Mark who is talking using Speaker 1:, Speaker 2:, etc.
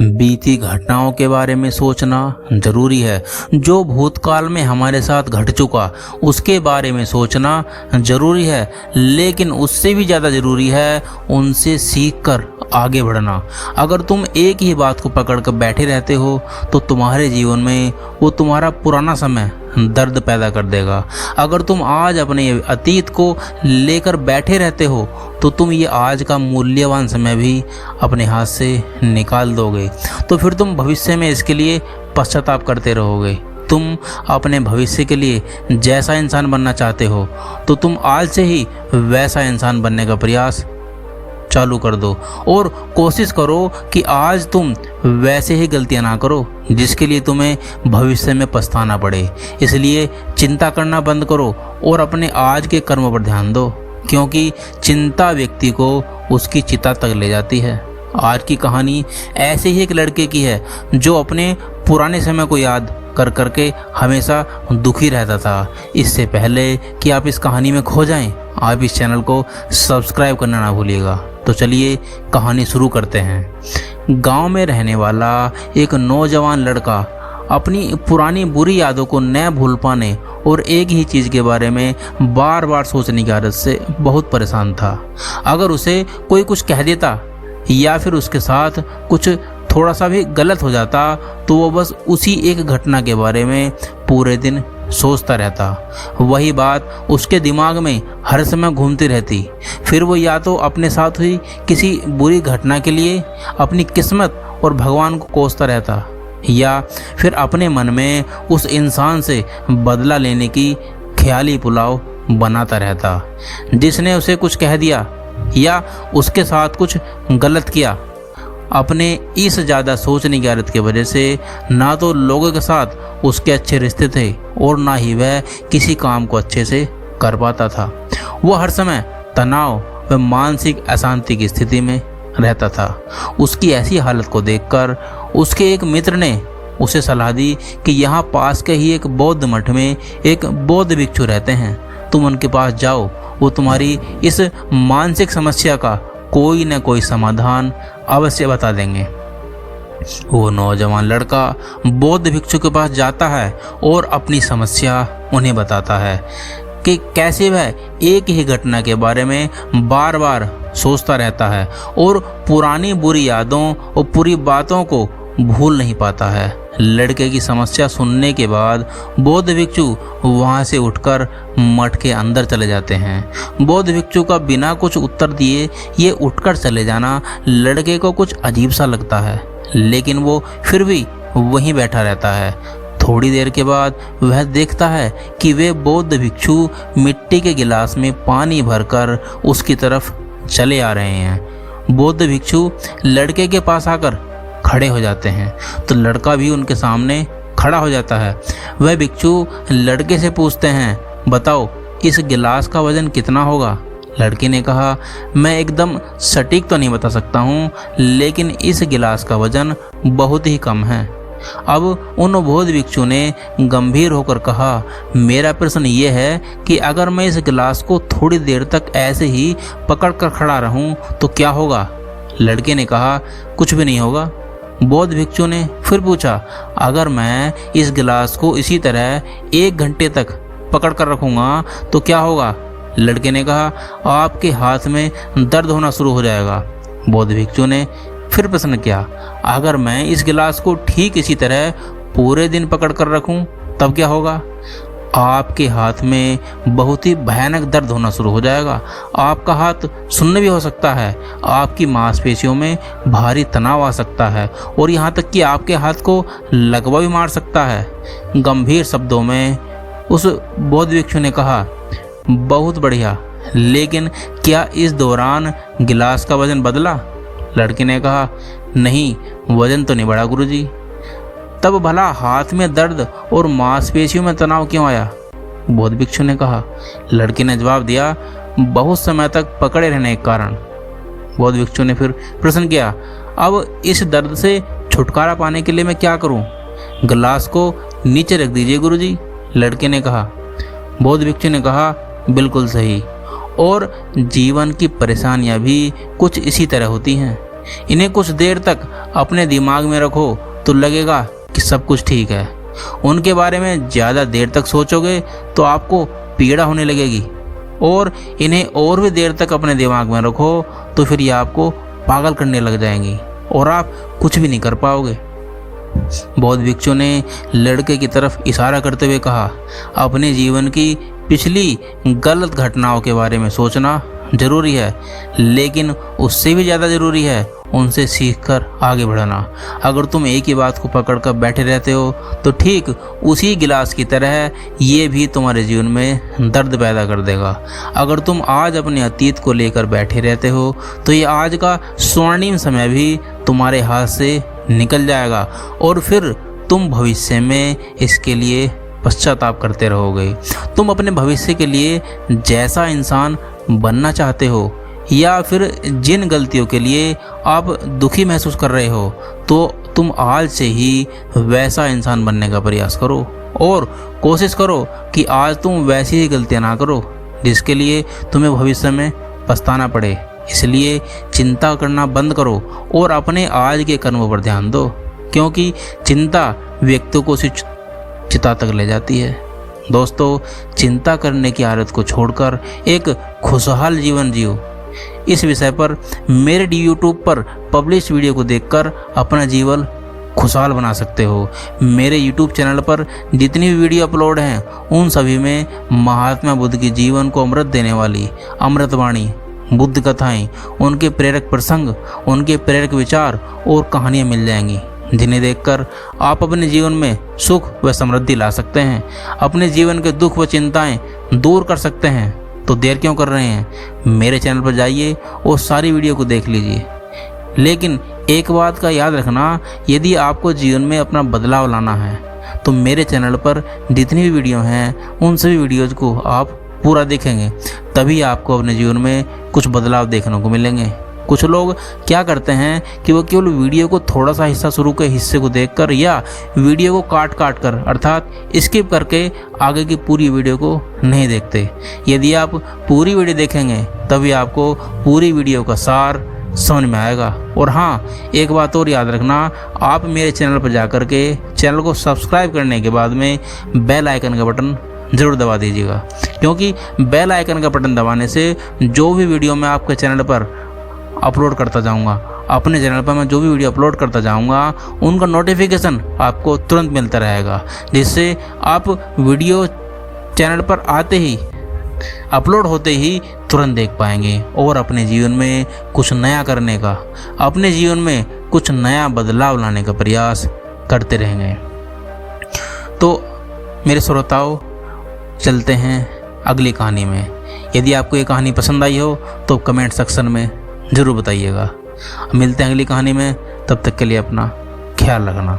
Speaker 1: बीती घटनाओं के बारे में सोचना जरूरी है। जो भूतकाल में हमारे साथ घट चुका उसके बारे में सोचना जरूरी है, लेकिन उससे भी ज़्यादा ज़रूरी है उनसे सीख कर आगे बढ़ना। अगर तुम एक ही बात को पकड़ कर बैठे रहते हो तो तुम्हारे जीवन में वो तुम्हारा पुराना समय दर्द पैदा कर देगा। अगर तुम आज अपने अतीत को लेकर बैठे रहते हो तो तुम ये आज का मूल्यवान समय भी अपने हाथ से निकाल दोगे। तो फिर तुम भविष्य में इसके लिए पश्चाताप करते रहोगे। तुम अपने भविष्य के लिए जैसा इंसान बनना चाहते हो तो तुम आज से ही वैसा इंसान बनने का प्रयास चालू कर दो और कोशिश करो कि आज तुम वैसे ही गलतियां ना करो जिसके लिए तुम्हें भविष्य में पछताना पड़े। इसलिए चिंता करना बंद करो और अपने आज के कर्मों पर ध्यान दो, क्योंकि चिंता व्यक्ति को उसकी चिता तक ले जाती है। आज की कहानी ऐसे ही एक लड़के की है जो अपने पुराने समय को याद कर करके हमेशा दुखी रहता था। इससे पहले कि आप इस कहानी में खो जाएं, आप इस चैनल को सब्सक्राइब करना ना भूलिएगा। तो चलिए कहानी शुरू करते हैं। गांव में रहने वाला एक नौजवान लड़का अपनी पुरानी बुरी यादों को न भूल पाने और एक ही चीज़ के बारे में बार बार सोचने की आदत से बहुत परेशान था। अगर उसे कोई कुछ कह देता या फिर उसके साथ कुछ थोड़ा सा भी गलत हो जाता तो वो बस उसी एक घटना के बारे में पूरे दिन सोचता रहता। वही बात उसके दिमाग में हर समय घूमती रहती। फिर वो या तो अपने साथ हुई किसी बुरी घटना के लिए अपनी किस्मत और भगवान को कोसता रहता, या फिर अपने मन में उस इंसान से बदला लेने की ख्याली पुलाव बनाता रहता जिसने उसे कुछ कह दिया या उसके साथ कुछ गलत किया। अपने इस ज़्यादा सोचने की आदत की वजह से ना तो लोगों के साथ उसके अच्छे रिश्ते थे और ना ही वह किसी काम को अच्छे से कर पाता था। वो हर समय तनाव व मानसिक अशांति की स्थिति में रहता था। उसकी ऐसी हालत को देखकर उसके एक मित्र ने उसे सलाह दी कि यहाँ पास के ही एक बौद्ध मठ में एक बौद्ध भिक्षु रहते हैं, तुम उनके पास जाओ, वो तुम्हारी इस मानसिक समस्या का कोई न कोई समाधान अवश्य बता देंगे। वो नौजवान लड़का बौद्ध भिक्षु के पास जाता है और अपनी समस्या उन्हें बताता है कि कैसे वह एक ही घटना के बारे में बार बार सोचता रहता है और पुरानी बुरी यादों और बुरी बातों को भूल नहीं पाता है। लड़के की समस्या सुनने के बाद बौद्ध भिक्षु वहां से उठकर मठ के अंदर चले जाते हैं। बौद्ध भिक्षु का बिना कुछ उत्तर दिए ये उठकर चले जाना लड़के को कुछ अजीब सा लगता है, लेकिन वो फिर भी वहीं बैठा रहता है। थोड़ी देर के बाद वह देखता है कि वे बौद्ध भिक्षु मिट्टी के गिलास में पानी भरकर उसकी तरफ चले आ रहे हैं। बौद्ध भिक्षु लड़के के पास आकर खड़े हो जाते हैं तो लड़का भी उनके सामने खड़ा हो जाता है। वह भिक्षु लड़के से पूछते हैं, बताओ इस गिलास का वजन कितना होगा? लड़के ने कहा, मैं एकदम सटीक तो नहीं बता सकता हूँ, लेकिन इस गिलास का वजन बहुत ही कम है। अब उन बौद्ध भिक्षु ने गंभीर होकर कहा, मेरा प्रश्न ये है कि अगर मैं इस गिलास को थोड़ी देर तक ऐसे ही पकड़ कर खड़ा रहूं तो क्या होगा? लड़के ने कहा, कुछ भी नहीं होगा। बौद्ध भिक्षु ने फिर पूछा, अगर मैं इस गिलास को इसी तरह 1 घंटे तक पकड़ कर रखूंगा तो क्या होगा? लड़के ने कहा, आपके हाथ में दर्द होना शुरू हो जाएगा। बौद्ध भिक्षु ने फिर प्रश्न किया, अगर मैं इस गिलास को ठीक इसी तरह पूरे दिन पकड़ कर रखूं तब क्या होगा? आपके हाथ में बहुत ही भयानक दर्द होना शुरू हो जाएगा। आपका हाथ सुन्न भी हो सकता है, आपकी मांसपेशियों में भारी तनाव आ सकता है और यहाँ तक कि आपके हाथ को लकवा भी मार सकता है। गंभीर शब्दों में उस बौद्ध भिक्षु ने कहा, बहुत बढ़िया, लेकिन क्या इस दौरान गिलास का वजन बदला? लड़के ने कहा, नहीं, वजन तो नहीं बढ़ा गुरुजी। तब भला हाथ में दर्द और मांसपेशियों में तनाव क्यों आया? बौद्ध भिक्षु ने कहा। लड़के ने जवाब दिया, बहुत समय तक पकड़े रहने के कारण। बौद्ध भिक्षु ने फिर प्रश्न किया, अब इस दर्द से छुटकारा पाने के लिए मैं क्या करूं? गिलास को नीचे रख दीजिए गुरुजी। लड़के ने कहा। बौद्ध भिक्षु ने कहा, बिल्कुल सही, और जीवन की परेशानियां भी कुछ इसी तरह होती हैं। इन्हें कुछ देर तक अपने दिमाग में रखो तो लगेगा कि सब कुछ ठीक है। उनके बारे में ज़्यादा देर तक सोचोगे तो आपको पीड़ा होने लगेगी, और इन्हें और भी देर तक अपने दिमाग में रखो तो फिर ये आपको पागल करने लग जाएंगी और आप कुछ भी नहीं कर पाओगे। बौद्ध भिक्षु ने लड़के की तरफ इशारा करते हुए कहा, अपने जीवन की पिछली गलत घटनाओं के बारे में सोचना जरूरी है, लेकिन उससे भी ज़्यादा ज़रूरी है उनसे सीखकर आगे बढ़ना। अगर तुम एक ही बात को पकड़कर बैठे रहते हो तो ठीक उसी गिलास की तरह ये भी तुम्हारे जीवन में दर्द पैदा कर देगा। अगर तुम आज अपने अतीत को लेकर बैठे रहते हो तो ये आज का स्वर्णिम समय भी तुम्हारे हाथ से निकल जाएगा और फिर तुम भविष्य में इसके लिए पश्चाताप करते रहोगे। तुम अपने भविष्य के लिए जैसा इंसान बनना चाहते हो या फिर जिन गलतियों के लिए आप दुखी महसूस कर रहे हो, तो तुम आज से ही वैसा इंसान बनने का प्रयास करो और कोशिश करो कि आज तुम वैसी ही गलतियां ना करो जिसके लिए तुम्हें भविष्य में पछताना पड़े। इसलिए चिंता करना बंद करो और अपने आज के कर्मों पर ध्यान दो, क्योंकि चिंता व्यक्ति को चिता तक ले जाती है। दोस्तों, चिंता करने की आदत को छोड़कर एक खुशहाल जीवन जियो। इस विषय पर मेरे यूट्यूब पर पब्लिश वीडियो को देखकर अपना जीवन खुशहाल बना सकते हो। मेरे यूट्यूब चैनल पर जितनी भी वीडियो अपलोड हैं उन सभी में महात्मा बुद्ध के जीवन को अमृत देने वाली अमृतवाणी, बुद्ध कथाएं, उनके प्रेरक प्रसंग, उनके प्रेरक विचार और कहानियाँ मिल जाएंगी, जिन्हें देखकर आप अपने जीवन में सुख व समृद्धि ला सकते हैं, अपने जीवन के दुख व चिंताएं दूर कर सकते हैं। तो देर क्यों कर रहे हैं, मेरे चैनल पर जाइए और सारी वीडियो को देख लीजिए। लेकिन एक बात का याद रखना, यदि आपको जीवन में अपना बदलाव लाना है तो मेरे चैनल पर जितनी भी वीडियो हैं उन सभी वीडियोज़ को आप पूरा देखेंगे, तभी आपको अपने जीवन में कुछ बदलाव देखने को मिलेंगे। कुछ लोग क्या करते हैं कि वो केवल वीडियो को थोड़ा सा हिस्सा, शुरू के हिस्से को देखकर या वीडियो को काट कर अर्थात स्किप करके आगे की पूरी वीडियो को नहीं देखते। यदि आप पूरी वीडियो देखेंगे तभी आपको पूरी वीडियो का सार समझ में आएगा। और हाँ, एक बात और याद रखना, आप मेरे चैनल पर जाकर के चैनल को सब्सक्राइब करने के बाद में बेल आइकन का बटन ज़रूर दबा दीजिएगा, क्योंकि बेल आइकन का बटन दबाने से जो भी वीडियो मैं आपके चैनल पर अपलोड करता जाऊंगा, अपने चैनल पर मैं जो भी वीडियो अपलोड करता जाऊंगा उनका नोटिफिकेशन आपको तुरंत मिलता रहेगा, जिससे आप वीडियो चैनल पर आते ही, अपलोड होते ही तुरंत देख पाएंगे और अपने जीवन में कुछ नया करने का, अपने जीवन में कुछ नया बदलाव लाने का प्रयास करते रहेंगे। तो मेरे श्रोताओं, चलते हैं अगली कहानी में। यदि आपको ये कहानी पसंद आई हो तो कमेंट सेक्शन में ज़रूर बताइएगा। मिलते हैं अगली कहानी में, तब तक के लिए अपना ख्याल रखना।